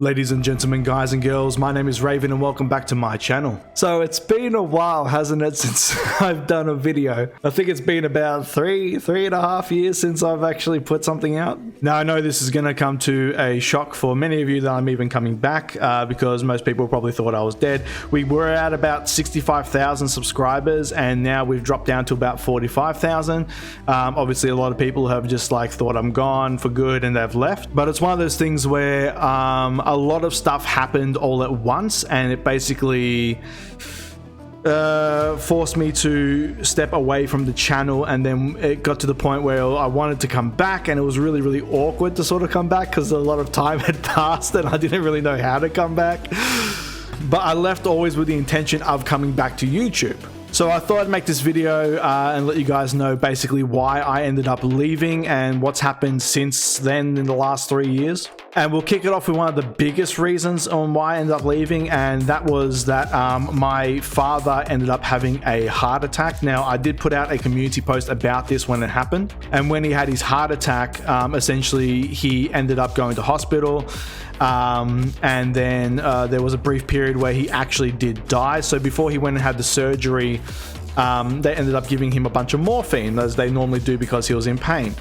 Ladies and gentlemen, guys and girls, my name is Reavyne and welcome back to my channel. So it's been a while, hasn't it, since I've done a video. I think it's been about three and a half years since I've actually put something out. Now I know this is going to come to a shock for many of you that I'm even coming back because most people probably thought I was dead. We were at about 65,000 subscribers and now we've dropped down to about 45,000. Obviously a lot of people have just like thought I'm gone for good and they've left. But it's one of those things where a lot of stuff happened all at once and it basically forced me to step away from the channel, and then it got to the point where I wanted to come back and it was really awkward to sort of come back because a lot of time had passed and I didn't really know how to come back. But I left always with the intention of coming back to YouTube. So I thought I'd make this video and let you guys know basically why I ended up leaving and what's happened since then in the last 3 years. And we'll kick it off with one of the biggest reasons on why I ended up leaving, and that was that my father ended up having a heart attack. Now, I did put out a community post about this when it happened, and when he had his heart attack, essentially he ended up going to hospital. And then there was a brief period where he actually did die. So before he went and had the surgery, they ended up giving him a bunch of morphine, as they normally do, because he was in pain.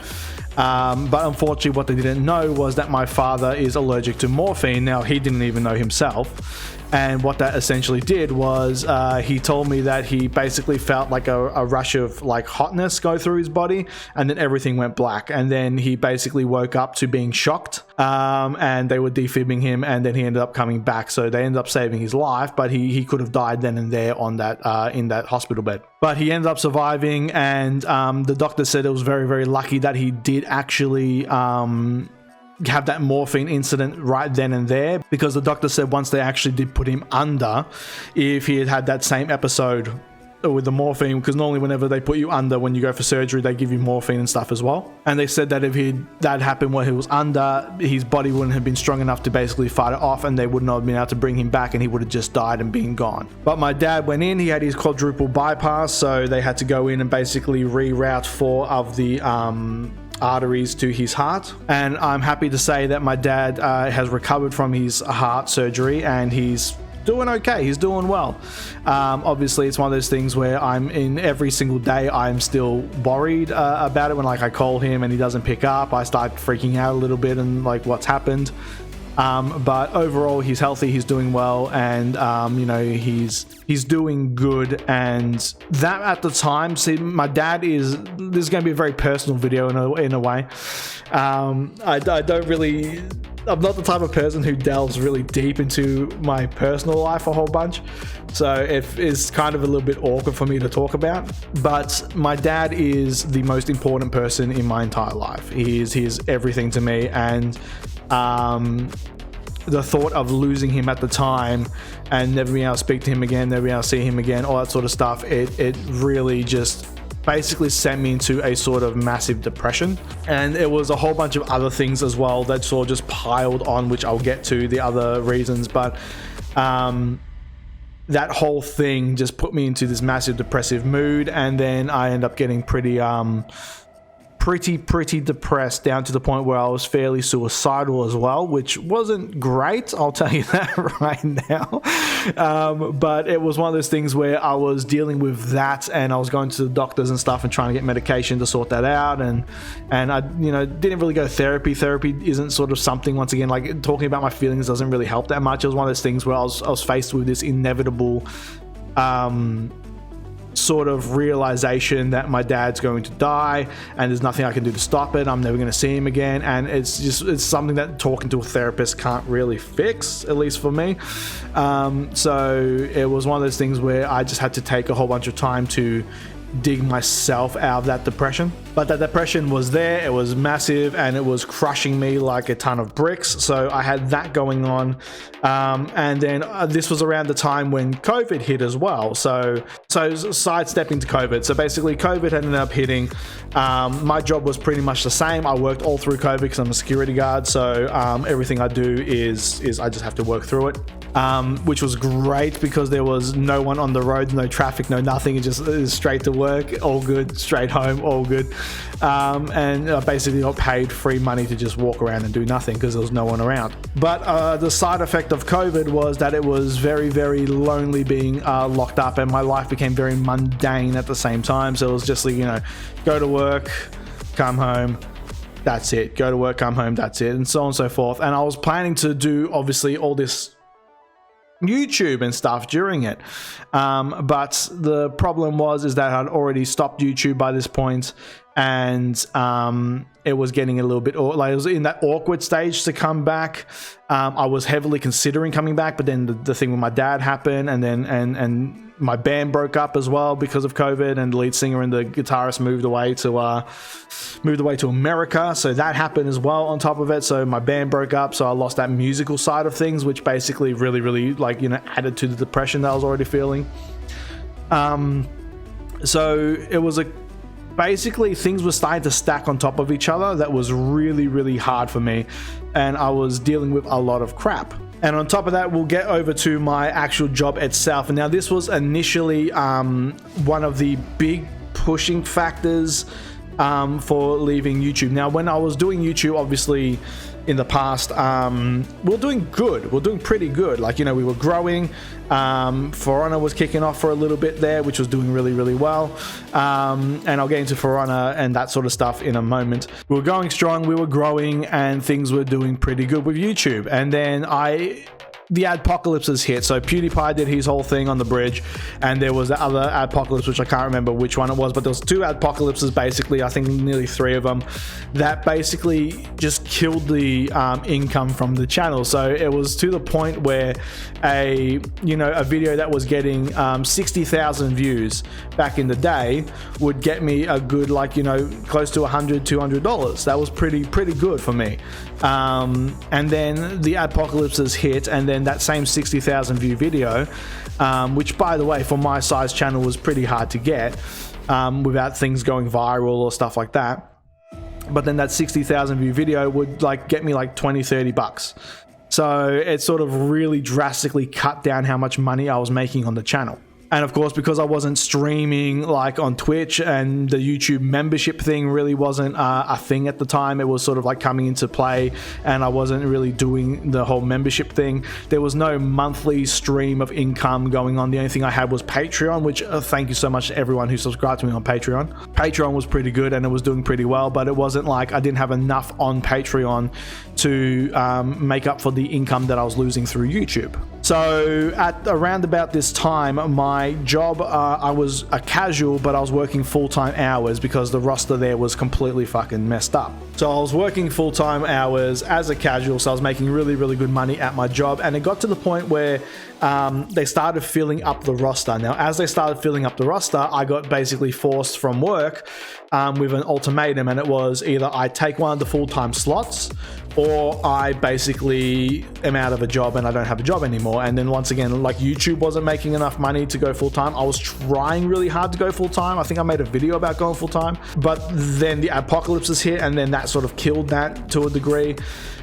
But unfortunately what they didn't know was that my father is allergic to morphine. Now, he didn't even know himself. And what that essentially did was he told me that he basically felt like a rush of like hotness go through his body, and then everything went black, and then he basically woke up to being shocked, and they were defibbing him, and then he ended up coming back. So they ended up saving his life, but he could have died then and there on that in that hospital bed. But he ended up surviving, and the doctor said it was very lucky that he did actually have that morphine incident right then and there, because the doctor said once they actually did put him under, if he had had that same episode with the morphine, because normally whenever they put you under when you go for surgery they give you morphine and stuff as well, and they said that if that happened where he was under, his body wouldn't have been strong enough to basically fight it off, and they would not have been able to bring him back, and he would have just died and been gone. But my dad went in, he had his quadruple bypass, so they had to go in and basically reroute 4 of the arteries to his heart, and I'm happy to say that my dad has recovered from his heart surgery and he's doing okay, he's doing well. Obviously it's one of those things where I'm in every single day I'm still worried about it. When like I call him and he doesn't pick up, I start freaking out a little bit and like what's happened. But overall he's healthy, he's doing well, and you know, he's doing good. And that at the time, see, my dad this is going to be a very personal video in a way. I don't really, I'm not the type of person who delves really deep into my personal life a whole bunch, so it's kind of a little bit awkward for me to talk about. But my dad is the most important person in my entire life. He is everything to me, and the thought of losing him at the time and never being able to speak to him again, never being able to see him again, all that sort of stuff, it really just basically sent me into a sort of massive depression. And it was a whole bunch of other things as well that sort of just piled on, which I'll get to the other reasons. But that whole thing just put me into this massive depressive mood, and then I end up getting pretty depressed, down to the point where I was fairly suicidal as well, which wasn't great, I'll tell you that right now. But it was one of those things where I was dealing with that, and I was going to the doctors and stuff and trying to get medication to sort that out, and I, you know, didn't really go to therapy. Therapy isn't sort of something, once again, like talking about my feelings doesn't really help that much. It was one of those things where I was faced with this inevitable sort of realization that my dad's going to die and there's nothing I can do to stop it. I'm never going to see him again, and it's something that talking to a therapist can't really fix, at least for me. So it was one of those things where I just had to take a whole bunch of time to dig myself out of that depression. But that depression was there, it was massive, and it was crushing me like a ton of bricks. So I had that going on. And then this was around the time when COVID hit as well. So sidestepping to COVID. So basically COVID ended up hitting. My job was pretty much the same. I worked all through COVID because I'm a security guard. So everything I do is I just have to work through it. Which was great because there was no one on the road, no traffic, no nothing. It just is straight to work, all good, straight home, all good. And I basically got paid free money to just walk around and do nothing because there was no one around. But the side effect of COVID was that it was very, very lonely being locked up, and my life became very mundane at the same time. So it was just like, you know, go to work, come home, that's it. Go to work, come home, that's it, and so on and so forth. And I was planning to do obviously all this YouTube and stuff during it, but the problem is that I'd already stopped YouTube by this point, and it was getting a little bit like it was in that awkward stage to come back. I was heavily considering coming back, but then the thing with my dad happened, and then and my band broke up as well because of COVID, and the lead singer and the guitarist moved away to America. So that happened as well on top of it. So my band broke up. So I lost that musical side of things, which basically really, really like, you know, added to the depression that I was already feeling. So it was basically things were starting to stack on top of each other. That was really, really hard for me. And I was dealing with a lot of crap. And on top of that, we'll get over to my actual job itself. And now this was initially one of the big pushing factors for leaving YouTube. Now, when I was doing YouTube, obviously in the past, we're doing good. We're doing pretty good. Like, you know, we were growing. For Honor was kicking off for a little bit there, which was doing really, really well. And I'll get into For Honor and that sort of stuff in a moment. We were going strong, we were growing, and things were doing pretty good with YouTube. And then the adpocalypses hit. So PewDiePie did his whole thing on the bridge, and there was the other adpocalypse, which I can't remember which one it was, but there was two adpocalypses, basically, I think nearly three of them, that basically just killed the income from the channel. So it was to the point where a video that was getting 60,000 views back in the day would get me a good, like, you know, close to $100-$200. That was pretty good for me. And then the adpocalypses hit, and then that same 60,000 view video, which by the way for my size channel was pretty hard to get without things going viral or stuff like that, but then that 60,000 view video would like get me like $20-$30. So it sort of really drastically cut down how much money I was making on the channel. And of course, because I wasn't streaming like on Twitch, and the YouTube membership thing really wasn't a thing at the time, it was sort of like coming into play, and I wasn't really doing the whole membership thing. There was no monthly stream of income going on. The only thing I had was Patreon, which thank you so much to everyone who subscribed to me on Patreon. Patreon was pretty good and it was doing pretty well, but it wasn't like I didn't have enough on Patreon to make up for the income that I was losing through YouTube. So at around about this time, my job, I was a casual, but I was working full-time hours because the roster there was completely fucking messed up. So I was working full-time hours as a casual, so I was making really, really good money at my job, and it got to the point where they started filling up the roster. Now, as they started filling up the roster, I got basically forced from work with an ultimatum, and it was either I take one of the full-time slots, or I basically am out of a job and I don't have a job anymore. And then once again, like, YouTube wasn't making enough money to go full-time. I was trying really hard to go full-time. I think I made a video about going full-time, but then the apocalypses hit, and then that sort of killed that to a degree.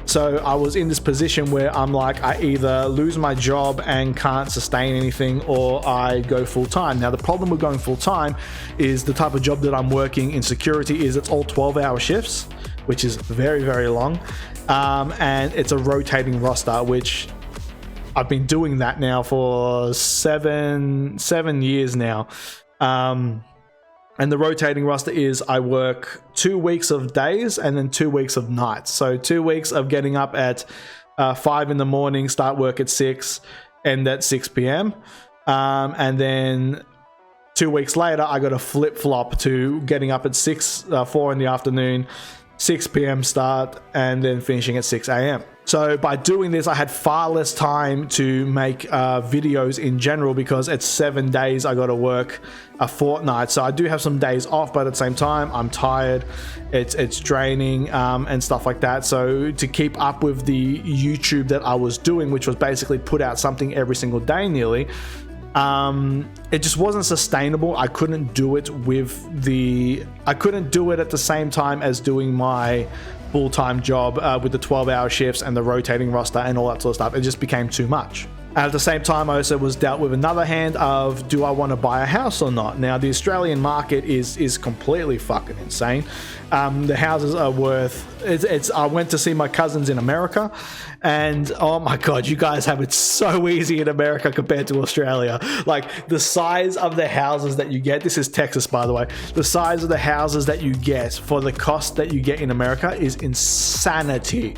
So I was in this position where I'm like, I either lose my job and can't sustain anything, or I go full-time. Now, the problem with going full-time is the type of job that I'm working in security is it's all 12-hour shifts, which is very, very long. And it's a rotating roster, which I've been doing that now for seven years now. And the rotating roster is I work 2 weeks of days and then 2 weeks of nights. So 2 weeks of getting up at 5 in the morning, start work at 6, end at 6 p.m. And then 2 weeks later, I got a flip-flop to getting up at 4 in the afternoon, 6 p.m. start, and then finishing at 6 a.m. So by doing this, I had far less time to make videos in general, because it's 7 days I got to work a fortnight. So I do have some days off, but at the same time, I'm tired. It's draining and stuff like that. So to keep up with the YouTube that I was doing, which was basically put out something every single day nearly, it just wasn't sustainable. I couldn't do it I couldn't do it at the same time as doing my full-time job with the 12-hour shifts and the rotating roster and all that sort of stuff. It just became too much. At the same time, I also was dealt with another hand of, do I want to buy a house or not? Now, the Australian market is completely fucking insane. The houses are worth... I went to see my cousins in America, and oh my god, you guys have it so easy in America compared to Australia. Like, the size of the houses that you get... This is Texas, by the way. The size of the houses that you get for the cost that you get in America is insanity.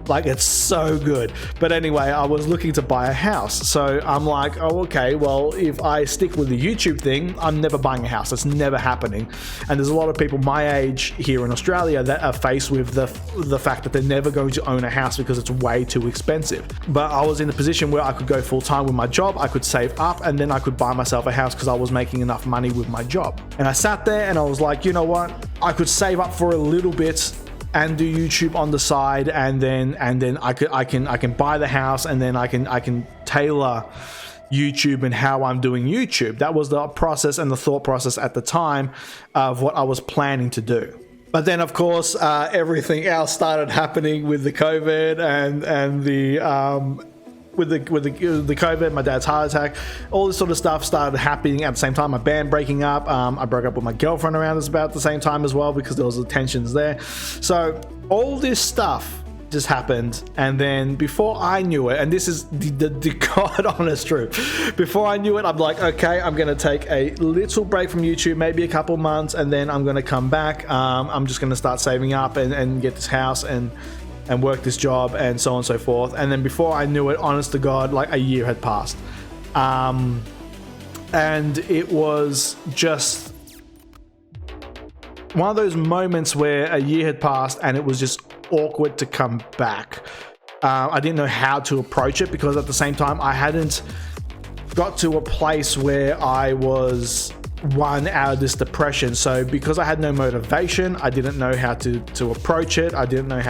Like, it's so good. But anyway, I was looking to buy a house. So I'm like, oh, okay, well, if I stick with the YouTube thing, I'm never buying a house. That's never happening. And there's a lot of people my age here in Australia that are faced with the fact that they're never going to own a house because it's way too expensive. But I was in a position where I could go full time with my job. I could save up, and then I could buy myself a house because I was making enough money with my job. And I sat there and I was like, you know what? I could save up for a little bit and do YouTube on the side, and then I can buy the house, and then I can tailor YouTube and how I'm doing YouTube. That was the process and the thought process at the time of what I was planning to do. But then, of course, everything else started happening with the COVID and the with the COVID, my dad's heart attack, all this sort of stuff started happening at the same time. My band breaking up. I broke up with my girlfriend around this about the same time as well, because there was the tensions there. So all this stuff just happened, and then before I knew it, and this is the God honest truth, before I knew it, I'm like, okay, I'm gonna take a little break from YouTube, maybe a couple months, and then I'm gonna come back. I'm just gonna start saving up and get this house and work this job and so on and so forth. And then before I knew it, honest to God, like a year had passed. And it was just one of those moments where a year had passed and it was just awkward to come back. I didn't know how to approach it, because at the same time, I hadn't got to a place where I was one out of this depression. So because I had no motivation, I didn't know how to approach it. I didn't know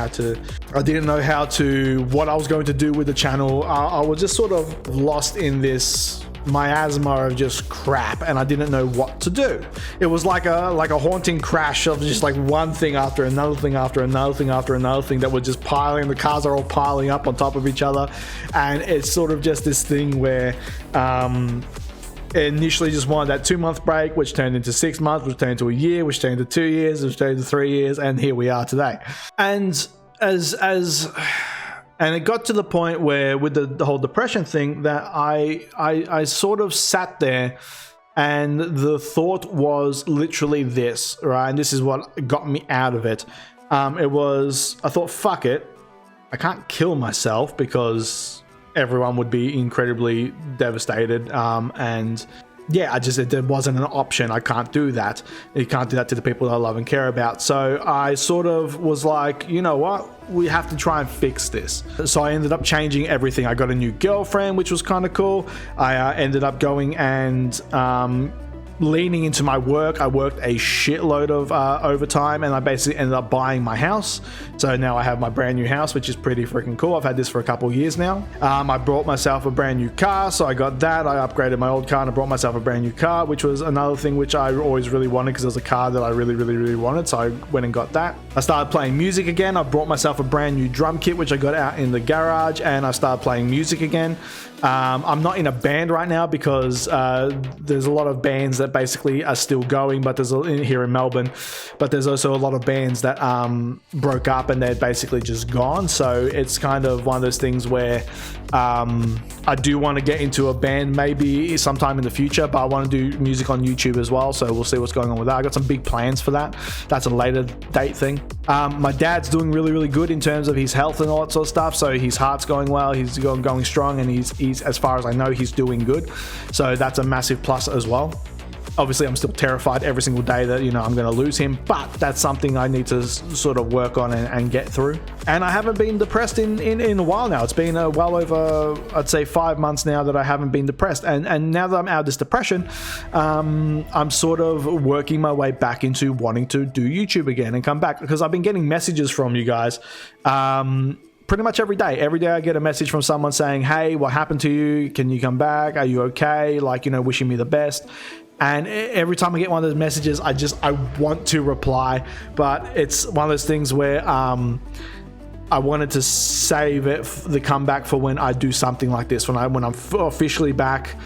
what I was going to do with the channel. I was just sort of lost in this miasma of just crap, and I didn't know what to do. It was like a haunting crash of just like one thing after another thing after another thing after another thing that was just piling. The cars are all piling up on top of each other, and it's sort of just this thing where initially just wanted that 2-month break, which turned into 6 months, which turned into a year, which turned into 2 years, which turned into 3 years, and here we are today. And and it got to the point where, with the whole depression thing, that I sort of sat there, and the thought was literally this, right? And this is what got me out of it. I thought, fuck it, I can't kill myself because everyone would be incredibly devastated, and yeah, it wasn't an option. I can't do that. You can't do that to the people that I love and care about. So I sort of was like, you know what, we have to try and fix this. So I ended up changing everything. I got a new girlfriend, which was kind of cool. I ended up going and leaning into my work. I worked a shitload of overtime, and I basically ended up buying my house. So now I have my brand new house, which is pretty freaking cool. I've had this for a couple of years now. I bought myself a brand new car, so I got that. I upgraded my old car and I brought myself a brand new car, which was another thing which I always really wanted, because it was a car that I really wanted. So I went and got that. I started playing music again. I brought myself a brand new drum kit, which I got out in the garage, and I started playing music again. I'm not in a band right now because there's a lot of bands that basically are still going, but here in Melbourne, but there's also a lot of bands that broke up and they're basically just gone. So it's kind of one of those things where I do want to get into a band maybe sometime in the future, but I want to do music on YouTube as well. So we'll see what's going on with that. I got some big plans for that. That's a later date thing. My dad's doing really good in terms of his health and all that sort of stuff. So his heart's going well. He's going strong, and he's as far as I know, he's doing good. So that's a massive plus as well. Obviously, I'm still terrified every single day that, I'm going to lose him, but that's something I need to sort of work on and get through. And I haven't been depressed in a while now. It's been well over, I'd say, 5 months now that I haven't been depressed. And now that I'm out of this depression, I'm sort of working my way back into wanting to do YouTube again and come back, because I've been getting messages from you guys pretty much every day. Every day I get a message from someone saying, hey, what happened to you? Can you come back? Are you okay? Like, wishing me the best. And every time I get one of those messages, I want to reply, but it's one of those things where I wanted to save it, the comeback, for when I do something like this, when I'm officially back,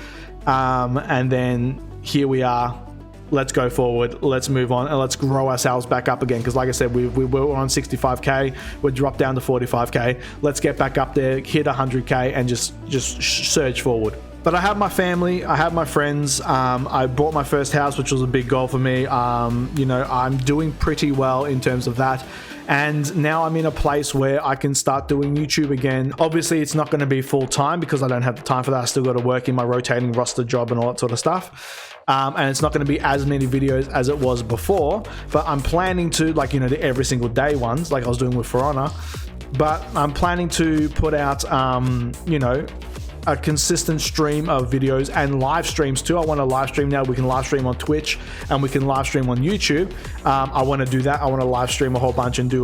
and then here we are. Let's go forward, let's move on, and let's grow ourselves back up again, because like I said, we were on 65k, we dropped down to 45k. Let's get back up there, hit 100k, and just surge forward. But I have my family, I have my friends. I bought my first house, which was a big goal for me. I'm doing pretty well in terms of that. And now I'm in a place where I can start doing YouTube again. Obviously, it's not going to be full time, because I don't have the time for that. I still got to work in my rotating roster job and all that sort of stuff. And it's not going to be as many videos as it was before. But I'm planning to, the every single day ones, like I was doing with For Honor. But I'm planning to put out, a consistent stream of videos and live streams too. I want to live stream now. We can live stream on Twitch and we can live stream on YouTube. I want to do that. I want to live stream a whole bunch and do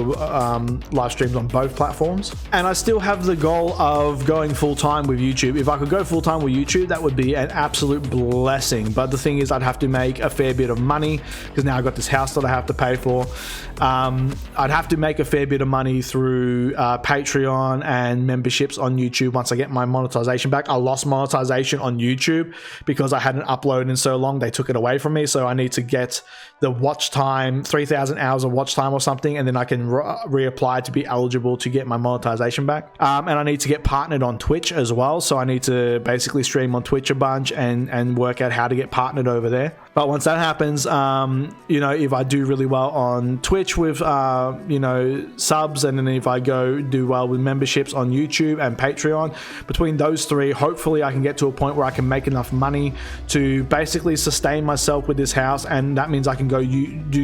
live streams on both platforms. And I still have the goal of going full time with YouTube. If I could go full time with YouTube, that would be an absolute blessing. But the thing is, I'd have to make a fair bit of money, because now I've got this house that I have to pay for. I'd have to make a fair bit of money through Patreon and memberships on YouTube once I get my monetization back. I lost monetization on YouTube because I hadn't uploaded in so long. They took it away from me, so I need to get the watch time, 3,000 hours of watch time or something, and then I can reapply to be eligible to get my monetization back. And I need to get partnered on Twitch as well, so I need to basically stream on Twitch a bunch and work out how to get partnered over there. But once that happens, if I do really well on Twitch with subs, and then if I do well with memberships on YouTube and Patreon, between those three, hopefully I can get to a point where I can make enough money to basically sustain myself with this house, and that means I can go do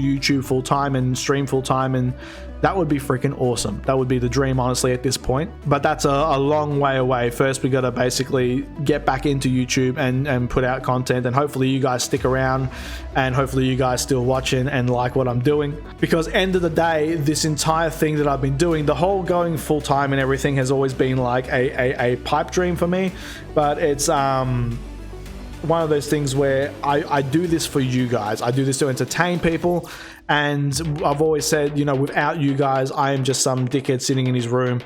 YouTube full time and stream full time, and that would be freaking awesome. That would be the dream, honestly, at this point. But that's a long way away. First, we got to basically get back into YouTube and put out content, and hopefully you guys stick around, and hopefully you guys still watching and like what I'm doing. Because end of the day, this entire thing that I've been doing, the whole going full time and everything, has always been like a pipe dream for me. But it's one of those things where I do this for you guys. I do this to entertain people. And I've always said, without you guys, I am just some dickhead sitting in his room,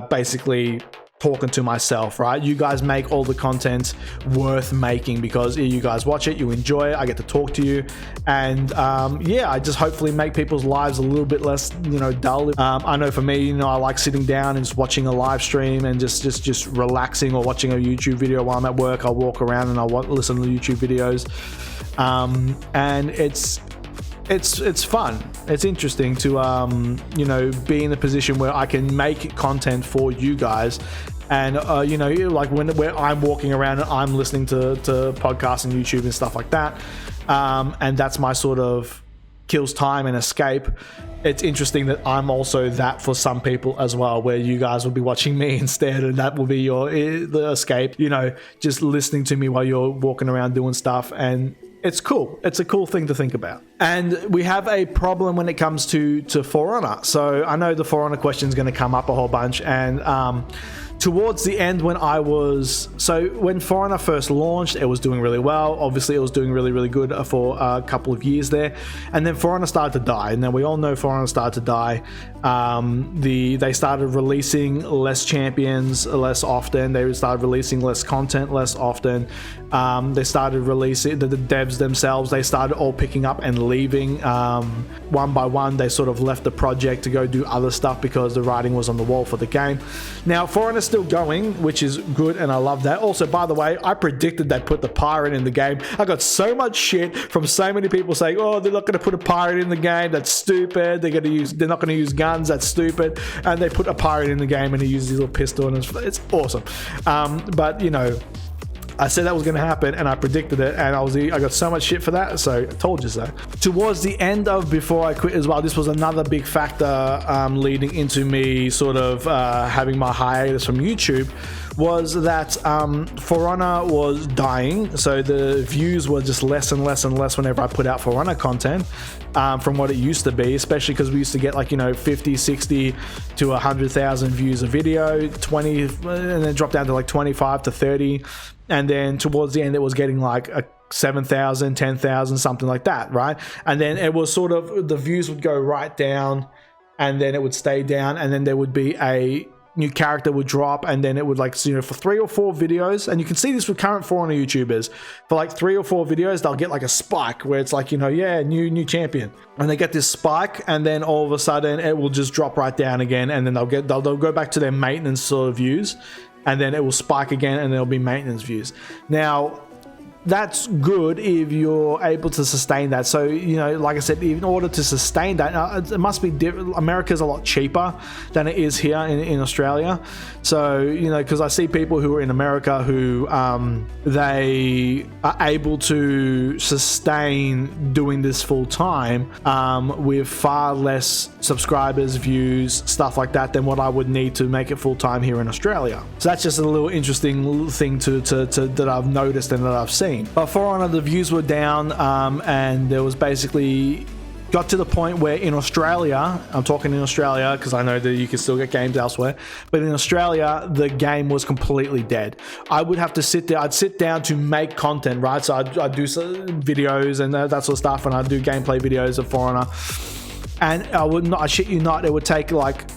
basically talking to myself, right? You guys make all the content worth making, because you guys watch it, you enjoy it, I get to talk to you, and I just hopefully make people's lives a little bit less, dull. I know for me, I like sitting down and just watching a live stream and just relaxing, or watching a YouTube video while I'm at work. I'll walk around and I'll listen to YouTube videos, and it's fun. It's interesting to be in a position where I can make content for you guys, and like where I'm walking around and I'm listening to podcasts and YouTube and stuff like that, and that's my sort of kills time and escape. It's interesting that I'm also that for some people as well, where you guys will be watching me instead, and that will be the escape, just listening to me while you're walking around doing stuff. And it's cool. It's a cool thing to think about. And we have a problem when it comes to For Honor. So I know the For Honor question is going to come up a whole bunch. And towards the end, when For Honor first launched, it was doing really well. Obviously, it was doing really, really good for a couple of years there. And then For Honor started to die. And then we all know For Honor started to die. They started releasing less champions less often. They started releasing less content less often. They started releasing the devs themselves. They started all picking up and leaving one by one. They sort of left the project to go do other stuff because the writing was on the wall for the game. Now, For Honor's still going, which is good, and I love that. Also, by the way, I predicted they'd put the pirate in the game. I got so much shit from so many people saying, "Oh, they're not going to put a pirate in the game. That's stupid. They're not going to use guns. That's stupid." And they put a pirate in the game, and he uses his little pistol, and it's awesome. But I said that was going to happen, and I predicted it, and I got so much shit for that, so I told you so. Towards the end of before I quit as well, this was another big factor leading into me sort of having my hiatus from YouTube, was that For Honor was dying, so the views were just less and less and less whenever I put out For Honor content from what it used to be, especially because we used to get like, you know, 50, 60 to 100,000 views a video, 20, and then drop down to like 25 to 30, and then towards the end it was getting like a 7,000, 10,000, something like that, right? And then it was sort of, the views would go right down, and then it would stay down, and then there would be a new character would drop, and then it would, like, you know, for 3 or 4 videos, and you can see this with current For Honor YouTubers, for like 3 or 4 videos they'll get like a spike where it's like, you know, yeah, new champion, and they get this spike, and then all of a sudden it will just drop right down again, and then they'll go back to their maintenance sort of views, and then it will spike again, and there'll be maintenance views. Now that's good if you're able to sustain that. So, you know, like I said, in order to sustain that, it must be America's a lot cheaper than it is here in Australia. So, you know, because I see people who are in America who they are able to sustain doing this full time with far less subscribers, views, stuff like that, than what I would need to make it full time here in Australia. So that's just a little interesting thing to that I've noticed and that I've seen. But For Honor, the views were down, and there was basically got to the point where in Australia, I'm talking in Australia because I know that you can still get games elsewhere, but in Australia the game was completely dead. I would have to sit there, I'd sit down to make content, right? So I'd do some videos and that sort of stuff, and I'd do gameplay videos of For Honor, and I shit you not, it would take like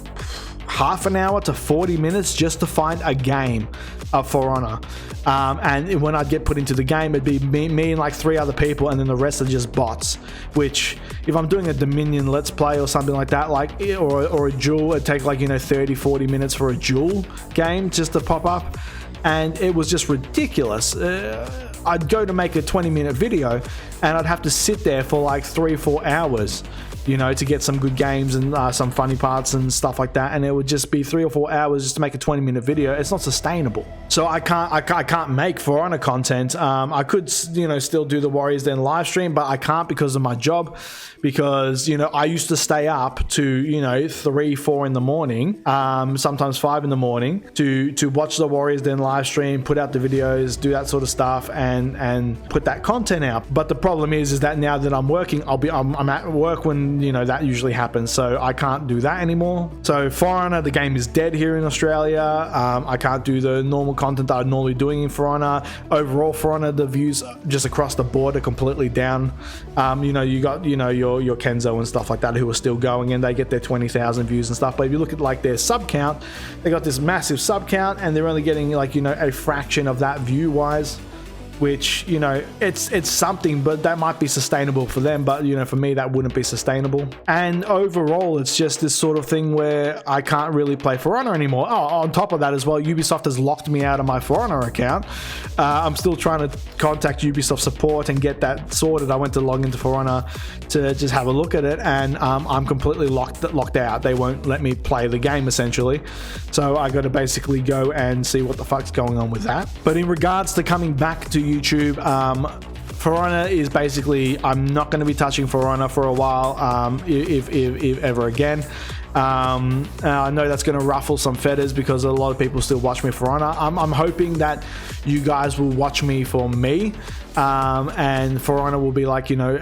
half an hour to 40 minutes just to find a game of For Honor. And when I'd get put into the game, it'd be me and like 3 other people, and then the rest are just bots, which if I'm doing a Dominion Let's Play or something like that, like, or a duel, it'd take like, you know, 30-40 minutes for a duel game just to pop up, and it was just ridiculous. I'd go to make a 20-minute video, and I'd have to sit there for like 3-4 hours, you know, to get some good games and some funny parts and stuff like that, and it would just be 3 or 4 hours just to make a 20-minute video. It's not sustainable. So I can't make For Honor content. I could, you know, still do the Warriors Den live stream, but I can't because of my job, because, you know, I used to stay up to, you know, 3-4 in the morning, sometimes 5 in the morning to watch the Warriors Den live stream, put out the videos, do that sort of stuff, and put that content out. But the problem is that now that I'm working, I'm at work when, you know, that usually happens, so I can't do that anymore. So For Honor, the game is dead here in Australia. I can't do the normal content that I'm normally doing in For Honor. Overall, For Honor, the views just across the board are completely down. You know, you got, you know, your Kenzo and stuff like that who are still going, and they get their 20,000 views and stuff. But if you look at like their sub count, they got this massive sub count, and they're only getting like, you know, a fraction of that view wise, which, you know, it's something, but that might be sustainable for them, but, you know, for me that wouldn't be sustainable. And overall, it's just this sort of thing where I can't really play For Honor anymore. Oh, on top of that as well, Ubisoft has locked me out of my For Honor account. I'm still trying to contact Ubisoft support and get that sorted. I went to log into For Honor to just have a look at it, and I'm completely locked out. They won't let me play the game essentially, so I got to basically go and see what the fuck's going on with that. But in regards to coming back to YouTube, For Honor is basically, I'm not going to be touching For Honor for a while, if ever again. I know that's going to ruffle some feathers because a lot of people still watch me for Honor. I'm hoping that you guys will watch me for me, and For Honor will be like, you know,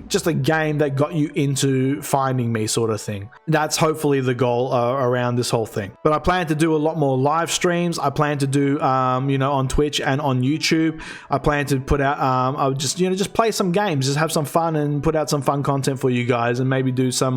just a game that got you into finding me sort of thing. That's hopefully the goal around this whole thing. But I plan to do a lot more live streams. I plan to do, you know, on Twitch and on YouTube. I plan to put out, I'll just, you know, just play some games, just have some fun and put out some fun content for you guys, and maybe do some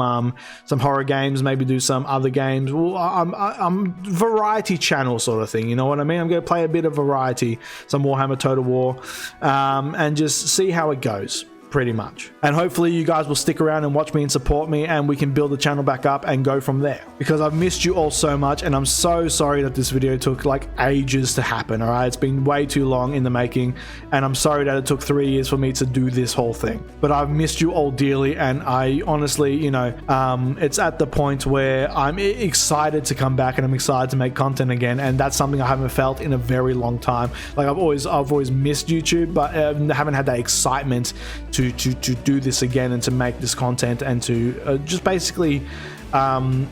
horror games, maybe do some other games. Well, I'm variety channel sort of thing, you know what I mean? I'm going to play a bit of variety, some Warhammer Total War, and just see how it goes. pretty much. And hopefully you guys will stick around and watch me and support me, and we can build the channel back up and go from there, because I've missed you all so much, and I'm so sorry that this video took like ages to happen. All right, it's been way too long in the making, and I'm sorry that it took 3 years for me to do this whole thing, but I've missed you all dearly. And I honestly, you know, it's at the point where I'm excited to come back and I'm excited to make content again, and that's something I haven't felt in a very long time. Like I've always missed YouTube, but haven't had that excitement to do this again and to make this content and to just basically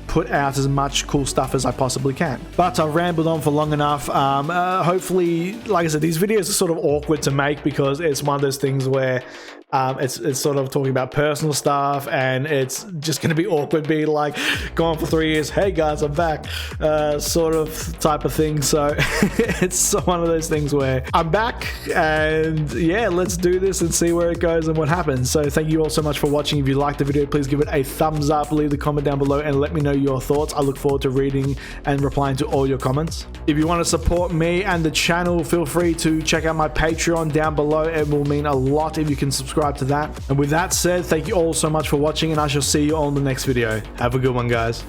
put out as much cool stuff as I possibly can. But I've rambled on for long enough. Hopefully, like I said, these videos are sort of awkward to make because it's one of those things where it's sort of talking about personal stuff, and it's just going to be awkward being like, gone for 3 years, hey guys, I'm back, sort of type of thing. So it's one of those things where I'm back, and yeah, let's do this and see where it goes and what happens. So thank you all so much for watching. If you liked the video, please give it a thumbs up, leave the comment down below and let me know your thoughts. I look forward to reading and replying to all your comments. If you want to support me and the channel, feel free to check out my Patreon down below. It will mean a lot if you can subscribe to that. And with that said, thank you all so much for watching, and I shall see you all in the next video. Have a good one, guys.